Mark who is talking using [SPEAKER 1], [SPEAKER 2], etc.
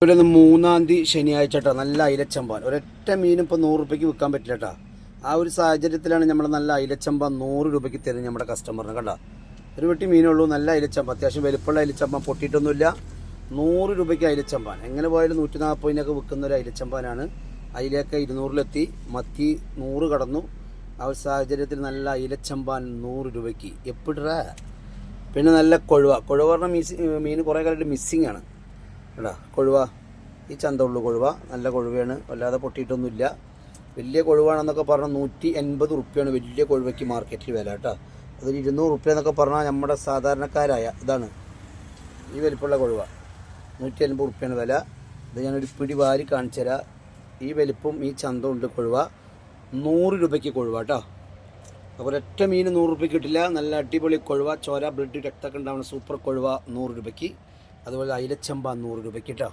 [SPEAKER 1] ഇവിടെ നിന്ന് 3-ാം തീയതി ശനിയാഴ്ച കേട്ടോ. നല്ല അയിലച്ചമ്പാൻ ഒരൊറ്റ മീനും ഇപ്പോൾ 100 രൂപയ്ക്ക് വിൽക്കാൻ പറ്റില്ല കേട്ടോ. ആ ഒരു സാഹചര്യത്തിലാണ് നമ്മൾ നല്ല അയിലച്ചമ്പാൻ 100 രൂപയ്ക്ക് തരുന്നത് നമ്മുടെ കസ്റ്റമറിന് കേട്ടോ. ഒരു വെട്ടി മീനുള്ളൂ, നല്ല അയിലച്ചമ്പ, അത്യാവശ്യം വലുപ്പമുള്ള അയിലച്ചമ്പാൻ, പൊട്ടിയിട്ടൊന്നുമില്ല. 100 രൂപയ്ക്ക് അയിലച്ചമ്പാൻ. എങ്ങനെ പോയാലും 140-നൊക്കെ വിൽക്കുന്ന ഒരു അയിലച്ചമ്പാനാണ്. അയിലൊക്കെ 200-ലെത്തി, മത്തി 100 കടന്നു. ആ ഒരു സാഹചര്യത്തിൽ നല്ല അയിലച്ചമ്പാൻ 100 രൂപയ്ക്ക് എപ്പിടാ. പിന്നെ നല്ല കൊഴുവ പറഞ്ഞ മീൻ കുറേ കാലമായിട്ട് മിസ്സിങ് ആണ് കേട്ടോ. കൊഴുവ ഈ ചന്തമുള്ളൂ. കൊഴുവ നല്ല കൊഴുവയാണ്, വല്ലാതെ പൊട്ടിയിട്ടൊന്നുമില്ല. വലിയ കൊഴുവാണെന്നൊക്കെ പറഞ്ഞാൽ 180 റുപ്യാണ് വലിയ കൊഴുവയ്ക്ക് മാർക്കറ്റിൽ വില കേട്ടോ. അതൊരു 200 റുപ്യ എന്നൊക്കെ പറഞ്ഞാൽ നമ്മുടെ സാധാരണക്കാരായ ഇതാണ് ഈ വലിപ്പമുള്ള കൊഴുവ. 180 റുപ്യാണ് വില. ഇത് ഞാനൊരു പിടി വാരി കാണിച്ചു തരാം. ഈ വലിപ്പം ഈ ചന്തമുണ്ട് കൊഴുവ. 100 രൂപയ്ക്ക് കൊഴുവ കേട്ടോ. അപ്പോൾ ഒറ്റ മീൻ 100 രൂപയ്ക്ക് കിട്ടില്ല. നല്ല അടിപൊളി കൊഴുവ, ചോര, ബ്ലഡ്, രക്തമൊക്കെ ഉണ്ടാവുന്ന സൂപ്പർ കൊഴുവ 100 രൂപയ്ക്ക്. അതുപോലെ അയിലച്ചമ്പ 100 രൂപയ്ക്ക് കേട്ടോ.